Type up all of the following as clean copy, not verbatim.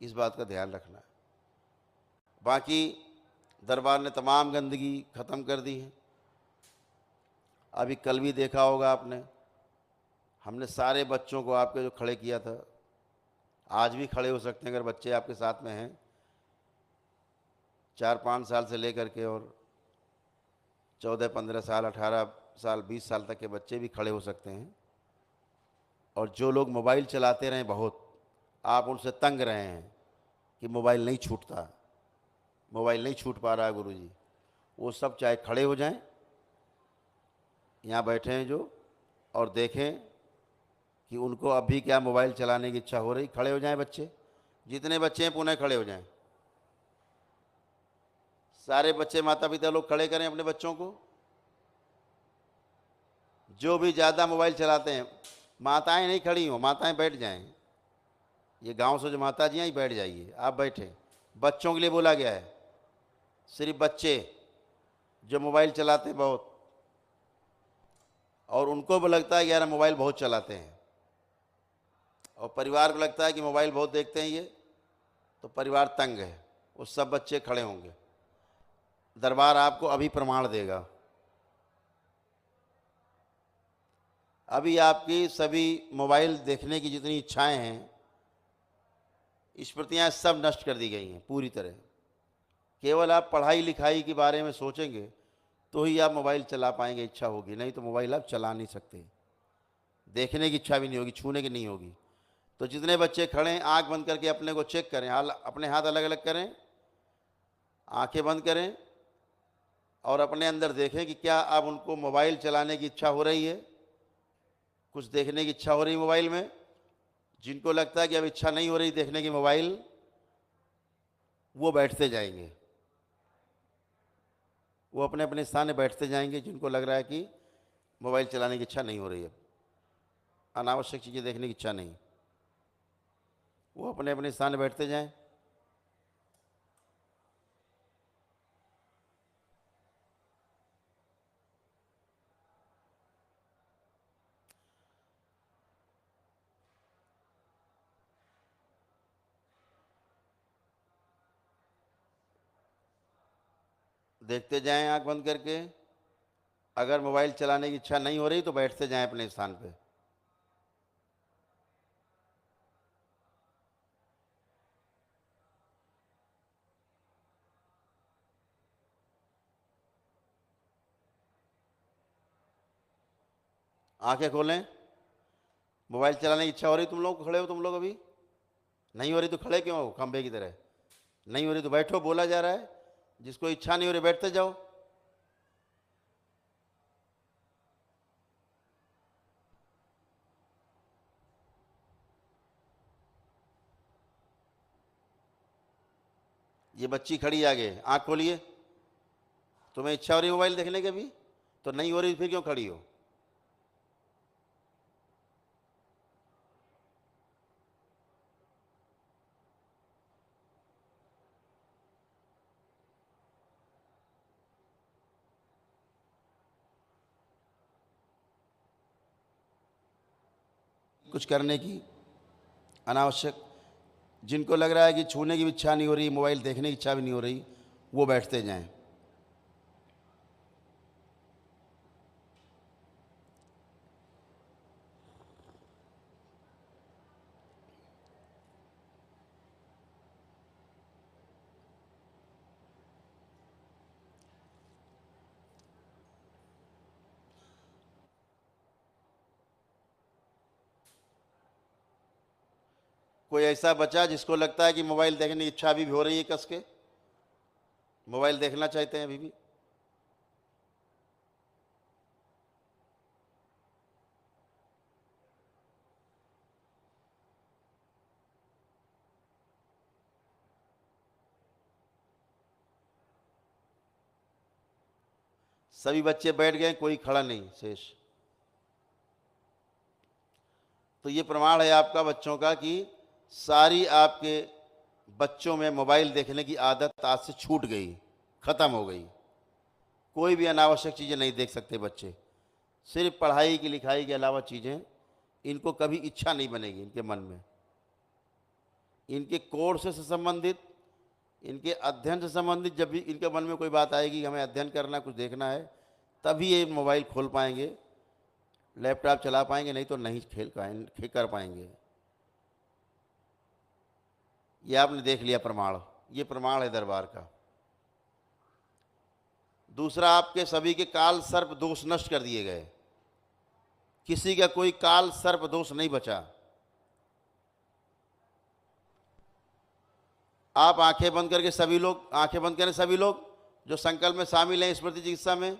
इस बात का ध्यान रखना है। बाकी दरबार ने तमाम गंदगी ख़त्म कर दी है। अभी कल भी देखा होगा आपने, हमने सारे बच्चों को आपके जो खड़े किया था, आज भी खड़े हो सकते हैं अगर बच्चे आपके साथ में हैं, 4-5 साल से लेकर के और 14-15 साल, 18 साल, 20 साल तक के बच्चे भी खड़े हो सकते हैं। और जो लोग मोबाइल चलाते रहें बहुत, आप उनसे तंग रहे हैं कि मोबाइल नहीं छूटता, मोबाइल नहीं छूट पा रहा है गुरुजी, वो सब चाहे खड़े हो जाएं, यहाँ बैठे हैं जो, और देखें कि उनको अभी क्या मोबाइल चलाने की इच्छा हो रही, खड़े हो जाएं बच्चे, जितने बच्चे हैं पुनः खड़े हो जाएं। सारे बच्चे, माता पिता लोग खड़े करें अपने बच्चों को। जो भी ज़्यादा मोबाइल चलाते हैं, माताएं नहीं खड़ी हो, माताएं बैठ जाएं। ये गांव से जो माता जी हैं, बैठ जाइए, आप बैठे। बच्चों के लिए बोला गया है, सिर्फ बच्चे जो मोबाइल चलाते हैं बहुत, और उनको भी लगता है कि यार मोबाइल बहुत चलाते हैं, और परिवार को लगता है कि मोबाइल बहुत देखते हैं ये, तो परिवार तंग है, वो सब बच्चे खड़े होंगे। दरबार आपको अभी प्रमाण देगा। अभी आपकी सभी मोबाइल देखने की जितनी इच्छाएं हैं, स्मृतियाँ सब नष्ट कर दी गई हैं पूरी तरह। केवल आप पढ़ाई लिखाई के बारे में सोचेंगे तो ही आप मोबाइल चला पाएंगे, इच्छा होगी, नहीं तो मोबाइल आप चला नहीं सकते। देखने की इच्छा भी नहीं होगी, छूने की नहीं होगी। तो जितने बच्चे खड़े हैं, आँख बंद करके अपने को चेक करें, अपने हाथ अलग अलग करें, आंखें बंद करें और अपने अंदर देखें कि क्या अब उनको मोबाइल चलाने की इच्छा हो रही है, कुछ देखने की इच्छा हो रही है मोबाइल में। जिनको लगता है कि अब इच्छा नहीं हो रही देखने की मोबाइल, वो बैठते जाएंगे, वो अपने अपने स्थान में बैठते जाएंगे। जिनको लग रहा है कि मोबाइल चलाने की इच्छा नहीं हो रही है, अनावश्यक चीज़ें देखने की इच्छा नहीं, वो अपने अपने स्थान में बैठते जाएं। देखते जाएं आंख बंद करके। अगर मोबाइल चलाने की इच्छा नहीं हो रही तो बैठते जाएं अपने स्थान पे। आंखें खोलें। मोबाइल चलाने की इच्छा हो रही, तुम लोग खड़े हो, तुम लोग अभी नहीं हो रही तो खड़े क्यों हो खंबे की तरह? नहीं हो रही तो बैठो, बोला जा रहा है। जिसको इच्छा नहीं हो रही बैठते जाओ। ये बच्ची खड़ी आगे, आंख खोलिए। तुम्हें इच्छा हो रही मोबाइल देखने की भी, तो नहीं हो रही फिर क्यों खड़ी हो? कुछ करने की अनावश्यक, जिनको लग रहा है कि छूने की भी इच्छा नहीं हो रही, मोबाइल देखने की इच्छा भी नहीं हो रही, वो बैठते जाएं। कोई ऐसा बच्चा जिसको लगता है कि मोबाइल देखने की इच्छा अभी भी हो रही है, कस के मोबाइल देखना चाहते हैं अभी भी? सभी बच्चे बैठ गए, कोई खड़ा नहीं शेष। तो ये प्रमाण है आपका बच्चों का कि सारी आपके बच्चों में मोबाइल देखने की आदत आज से छूट गई, खत्म हो गई। कोई भी अनावश्यक चीज़ें नहीं देख सकते बच्चे। सिर्फ पढ़ाई की लिखाई के अलावा चीज़ें, इनको कभी इच्छा नहीं बनेगी इनके मन में। इनके कोर्स से संबंधित, इनके अध्ययन से संबंधित, जब भी इनके मन में कोई बात आएगी कि हमें अध्ययन करना, कुछ देखना है, तभी ये मोबाइल खोल पाएंगे, लैपटॉप चला पाएंगे, नहीं तो नहीं कर पाएंगे। ये आपने देख लिया प्रमाण, ये प्रमाण है दरबार का। दूसरा, आपके सभी के काल सर्प दोष नष्ट कर दिए गए, किसी का कोई काल सर्प दोष नहीं बचा। आप आंखें बंद करके सभी लोग, आंखें बंद करें सभी लोग जो संकल्प में शामिल हैं स्मृति चिकित्सा में,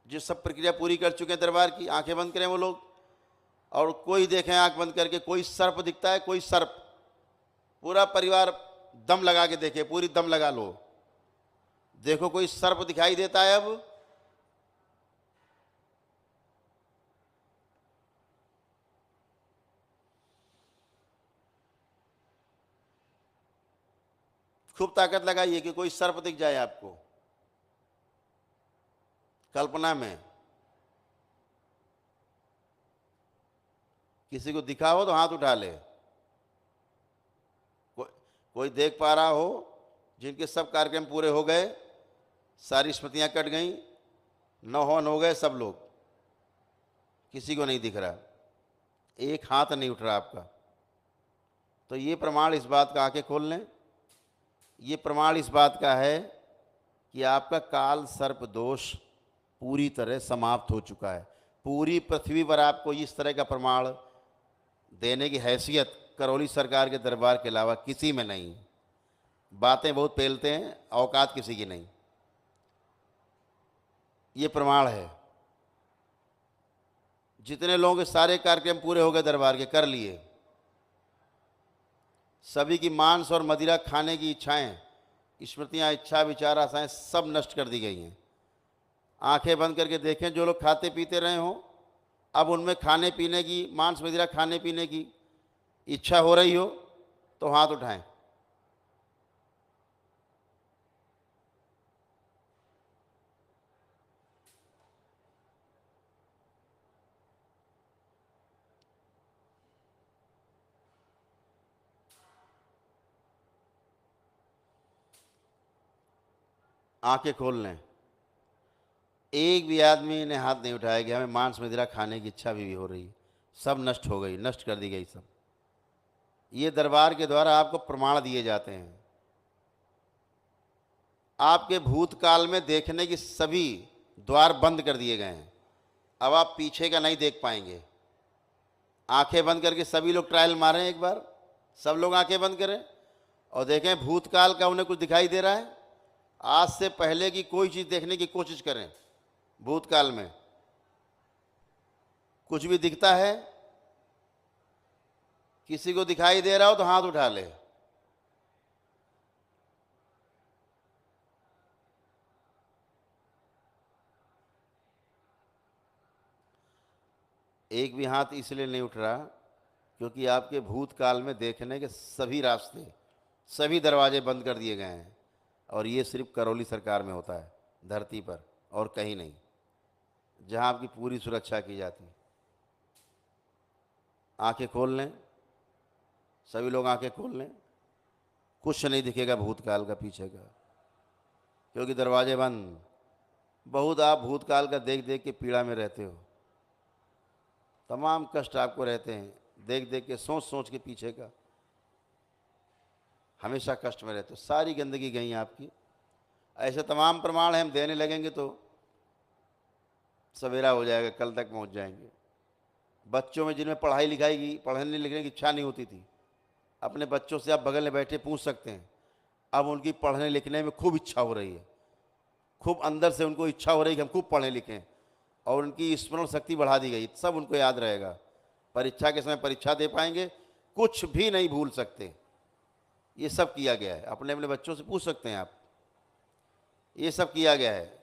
जो सब प्रक्रिया पूरी कर चुके हैं दरबार की, आंखें बंद करें वो लोग। और कोई देखें आंख बंद करके, कोई सर्प दिखता है, कोई सर्प, पूरा परिवार दम लगा के देखे, पूरी दम लगा लो, देखो कोई सर्प दिखाई देता है। अब खूब ताकत लगाइए कि कोई सर्प दिख जाए आपको कल्पना में। किसी को दिखा हो तो हाथ उठा ले। कोई देख पा रहा हो जिनके सब कार्यक्रम पूरे हो गए, सारी स्मृतियां कट गई, नौहन हो गए सब लोग, किसी को नहीं दिख रहा, एक हाथ नहीं उठ रहा आपका, तो ये प्रमाण इस बात का, आंखें खोल लें, ये प्रमाण इस बात का है कि आपका काल सर्प दोष पूरी तरह समाप्त हो चुका है। पूरी पृथ्वी पर आपको इस तरह का प्रमाण देने की हैसियत करौली सरकार के दरबार के अलावा किसी में नहीं। बातें बहुत फैलते हैं, औकात किसी की नहीं। ये प्रमाण है। जितने लोगों के सारे कार्यक्रम पूरे हो गए दरबार के, कर लिए, सभी की मांस और मदिरा खाने की इच्छाएं, स्मृतियां, इच्छा, विचार, आशाएं सब नष्ट कर दी गई हैं। आंखें बंद करके देखें, जो लोग खाते पीते रहे हों, अब उनमें खाने पीने की, मांस मदिरा खाने पीने की इच्छा हो रही हो तो हाथ उठाएं। आंखें खोल लें। एक भी आदमी ने हाथ नहीं उठाया कि हमें मांस मदिरा खाने की इच्छा भी हो रही, सब नष्ट हो गई, नष्ट कर दी गई सब। ये दरबार के द्वारा आपको प्रमाण दिए जाते हैं। आपके भूतकाल में देखने की सभी द्वार बंद कर दिए गए हैं, अब आप पीछे का नहीं देख पाएंगे। आंखें बंद करके सभी लोग ट्रायल मारें एक बार, सब लोग आंखें बंद करें और देखें भूतकाल का उन्हें कुछ दिखाई दे रहा है। आज से पहले की कोई चीज़ देखने की कोशिश करें, भूतकाल में कुछ भी दिखता है, किसी को दिखाई दे रहा हो तो हाथ उठा ले। एक भी हाथ इसलिए नहीं उठ रहा क्योंकि आपके भूतकाल में देखने के सभी रास्ते, सभी दरवाजे बंद कर दिए गए हैं। और ये सिर्फ करौली सरकार में होता है, धरती पर और कहीं नहीं, जहां आपकी पूरी सुरक्षा की जाती है। आंखें खोल लें, सभी लोग आंखें खोल लें। कुछ नहीं दिखेगा भूतकाल का, पीछे का, क्योंकि दरवाजे बंद। बहुत आप भूतकाल का देख देख के पीड़ा में रहते हो, तमाम कष्ट आपको रहते हैं, देख देख के, सोच सोच के पीछे का, हमेशा कष्ट में रहते हो, सारी गंदगी गई आपकी। ऐसे तमाम प्रमाण हम देने लगेंगे तो सवेरा हो जाएगा, कल तक पहुंच जाएंगे। बच्चों में जिनमें पढ़ाई लिखाई की, पढ़ने लिखने की इच्छा नहीं होती थी, अपने बच्चों से आप बगल में बैठे पूछ सकते हैं, अब उनकी पढ़ने लिखने में खूब इच्छा हो रही है, खूब अंदर से उनको इच्छा हो रही है कि हम खूब पढ़ें लिखें, और उनकी स्मरण शक्ति बढ़ा दी गई, सब उनको याद रहेगा। परीक्षा के समय परीक्षा दे पाएंगे, कुछ भी नहीं भूल सकते। ये सब किया गया है, अपने अपने बच्चों से पूछ सकते हैं आप, ये सब किया गया है।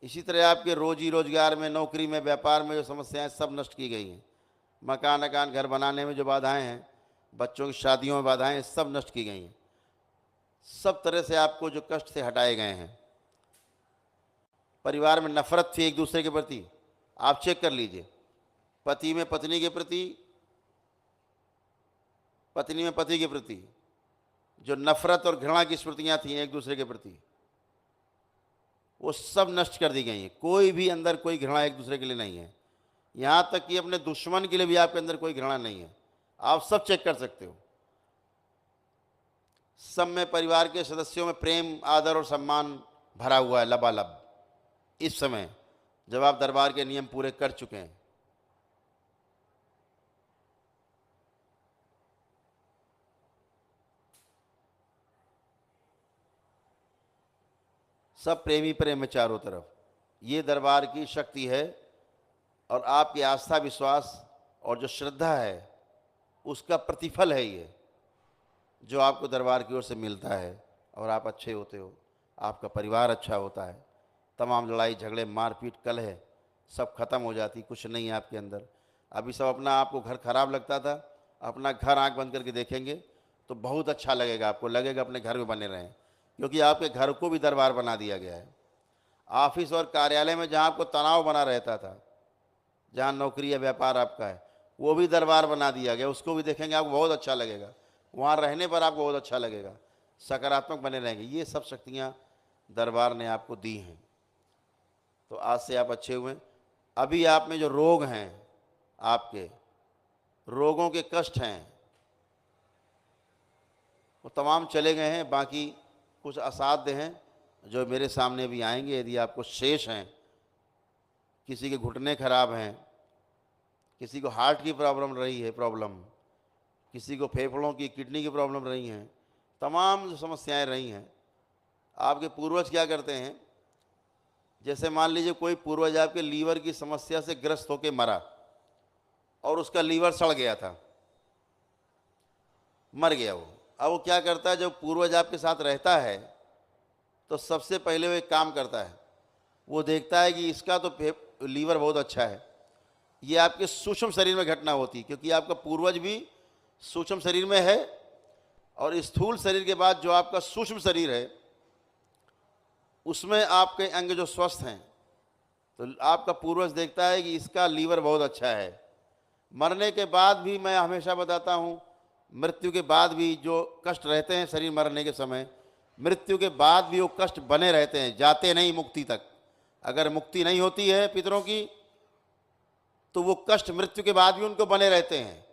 इसी तरह आपके रोजी रोजगार में, नौकरी में, व्यापार में जो समस्याएं सब नष्ट की गई हैं। मकान अकान घर बनाने में जो बाधाएं हैं, बच्चों की शादियों में बाधाएं, सब नष्ट की गई हैं। सब तरह से आपको जो कष्ट से हटाए गए हैं। परिवार में नफरत थी एक दूसरे के प्रति, आप चेक कर लीजिए, पति में पत्नी के प्रति, पत्नी में पति के प्रति जो नफरत और घृणा की स्मृतियां थी एक दूसरे के प्रति, वो सब नष्ट कर दी गई हैं। कोई भी अंदर कोई घृणा एक दूसरे के लिए नहीं है। यहाँ तक कि अपने दुश्मन के लिए भी आपके अंदर कोई घृणा नहीं है। आप सब चेक कर सकते हो। सब में परिवार के सदस्यों में प्रेम, आदर और सम्मान भरा हुआ है लबालब। इस समय जब आप दरबार के नियम पूरे कर चुके हैं, सब प्रेमी प्रेम है चारों तरफ। ये दरबार की शक्ति है और आपकी आस्था, विश्वास और जो श्रद्धा है उसका प्रतिफल है ये, जो आपको दरबार की ओर से मिलता है। और आप अच्छे होते हो, आपका परिवार अच्छा होता है, तमाम लड़ाई झगड़े मारपीट कलह सब खत्म हो जाती, कुछ नहीं है आपके अंदर। अभी सब अपना आपको घर खराब लगता था, अपना घर आंख बंद करके देखेंगे तो बहुत अच्छा लगेगा, आपको लगेगा अपने घर में बने रहें, क्योंकि आपके घर को भी दरबार बना दिया गया है। ऑफिस और कार्यालय में जहाँ आपको तनाव बना रहता था, जहाँ नौकरी या व्यापार आपका है, वो भी दरबार बना दिया गया, उसको भी देखेंगे आपको बहुत अच्छा लगेगा, वहाँ रहने पर आपको बहुत अच्छा लगेगा, सकारात्मक बने रहेंगे। ये सब शक्तियाँ दरबार ने आपको दी हैं। तो आज से आप अच्छे हुए। अभी आप में जो रोग हैं, आपके रोगों के कष्ट हैं, वो तमाम चले गए हैं। बाकी कुछ असाध्य हैं जो मेरे सामने भी आएंगे। यदि आपको शेष हैं, किसी के घुटने खराब हैं, किसी को हार्ट की प्रॉब्लम रही है, किसी को फेफड़ों की, किडनी की प्रॉब्लम रही हैं, तमाम जो समस्याएं रही हैं। आपके पूर्वज क्या करते हैं, जैसे मान लीजिए कोई पूर्वज आपके लीवर की समस्या से ग्रस्त होकर मरा और उसका लीवर सड़ गया था, मर गया वो। अब वो क्या करता है, जब पूर्वज आपके साथ रहता है तो सबसे पहले वो एक काम करता है, वो देखता है कि इसका तो लीवर बहुत अच्छा है। ये आपके सूक्ष्म शरीर में घटना होती है, क्योंकि आपका पूर्वज भी सूक्ष्म शरीर में है और स्थूल शरीर के बाद जो आपका सूक्ष्म शरीर है उसमें आपके अंग जो स्वस्थ हैं, तो आपका पूर्वज देखता है कि इसका लीवर बहुत अच्छा है। मरने के बाद भी मैं हमेशा बताता हूँ, मृत्यु के बाद भी जो कष्ट रहते हैं शरीर मरने के समय, मृत्यु के बाद भी वो कष्ट बने रहते हैं, जाते नहीं मुक्ति तक। अगर मुक्ति नहीं होती है पितरों की तो वो कष्ट मृत्यु के बाद भी उनको बने रहते हैं।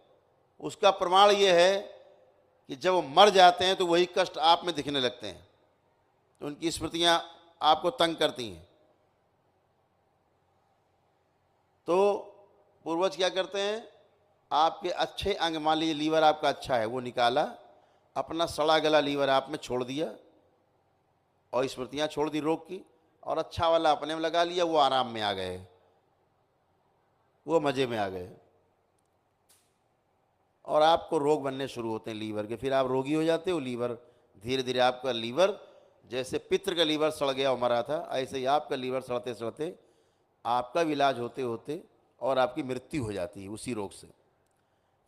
उसका प्रमाण ये है कि जब वो मर जाते हैं तो वही कष्ट आप में दिखने लगते हैं, तो उनकी स्मृतियां आपको तंग करती हैं। तो पूर्वज क्या करते हैं, आपके अच्छे अंग, मान लीजिए लीवर आपका अच्छा है, वो निकाला, अपना सड़ा गला लीवर आप में छोड़ दिया और स्मृतियां छोड़ दी रोग की, और अच्छा वाला अपने में लगा लिया, वो आराम में आ गए, वो मज़े में आ गए। और आपको रोग बनने शुरू होते हैं लीवर के, फिर आप रोगी हो जाते हो। लीवर धीरे धीरे आपका लीवर, जैसे पितृ का लीवर सड़ गया और मरा था, ऐसे ही आपका लीवर सड़ते सड़ते आपका भी इलाज होते होते और आपकी मृत्यु हो जाती है उसी रोग से।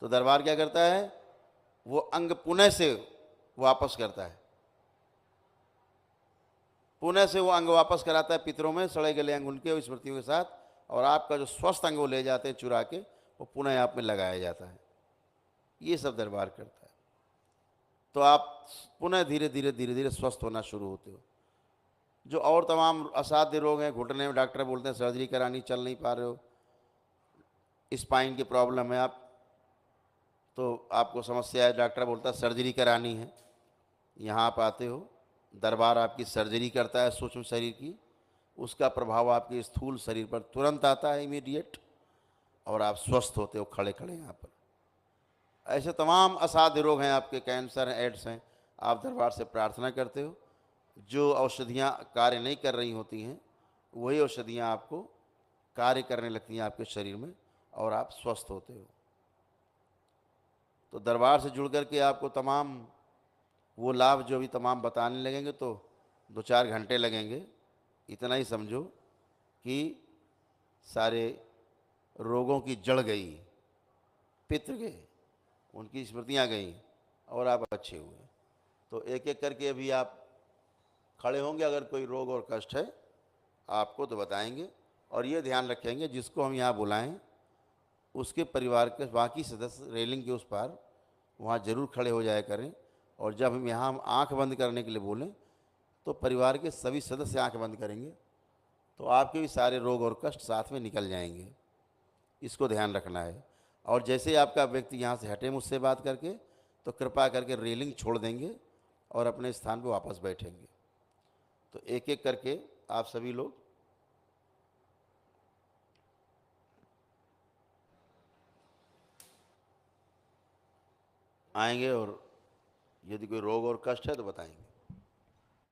तो दरबार क्या करता है, वो अंग पुनः से वापस करता है, पुनः से वो अंग वापस कराता है पितरों में, सड़े गले अंग उनके स्मृतियों के साथ, और आपका जो स्वस्थ अंग वो ले जाते हैं चुरा के, वो पुनः आप में लगाया जाता है। ये सब दरबार करता है। तो आप पुनः धीरे धीरे धीरे धीरे स्वस्थ होना शुरू होते हो। जो और तमाम असाध्य रोग हैं, घुटने में डॉक्टर बोलते हैं सर्जरी करानी, चल नहीं पा रहे हो, स्पाइन की प्रॉब्लम है आप, तो आपको समस्या है, डॉक्टर बोलता है सर्जरी करानी है, यहाँ आप आते हो, दरबार आपकी सर्जरी करता है सूक्ष्म शरीर की, उसका प्रभाव आपके स्थूल शरीर पर तुरंत आता है, इमीडिएट, और आप स्वस्थ होते हो खड़े खड़े यहाँ पर। ऐसे तमाम असाध्य रोग हैं आपके, कैंसर हैं, एड्स हैं, आप दरबार से प्रार्थना करते हो, जो औषधियाँ कार्य नहीं कर रही होती हैं वही औषधियाँ आपको कार्य करने लगती हैं आपके शरीर में और आप स्वस्थ होते हो। तो दरबार से जुड़ कर के आपको तमाम वो लाभ जो भी तमाम बताने लगेंगे तो 2-4 घंटे लगेंगे। इतना ही समझो कि सारे रोगों की जड़ गई, पितृ गए, उनकी स्मृतियाँ गई और आप अच्छे हुए। तो एक एक करके अभी आप खड़े होंगे, अगर कोई रोग और कष्ट है आपको तो बताएंगे, और ये ध्यान रखेंगे जिसको हम यहाँ बुलाएं उसके परिवार के बाकी सदस्य रेलिंग के उस पार वहाँ ज़रूर खड़े हो जाया करें। और जब हम यहाँ आँख बंद करने के लिए बोलें तो परिवार के सभी सदस्य आँख बंद करेंगे, तो आपके भी सारे रोग और कष्ट साथ में निकल जाएंगे। इसको ध्यान रखना है। और जैसे ही आपका व्यक्ति यहाँ से हटे मुझसे बात करके, तो कृपा करके रेलिंग छोड़ देंगे और अपने स्थान पर वापस बैठेंगे। तो एक एक करके आप सभी लोग आएंगे और यदि कोई रोग और कष्ट है तो बताएंगे।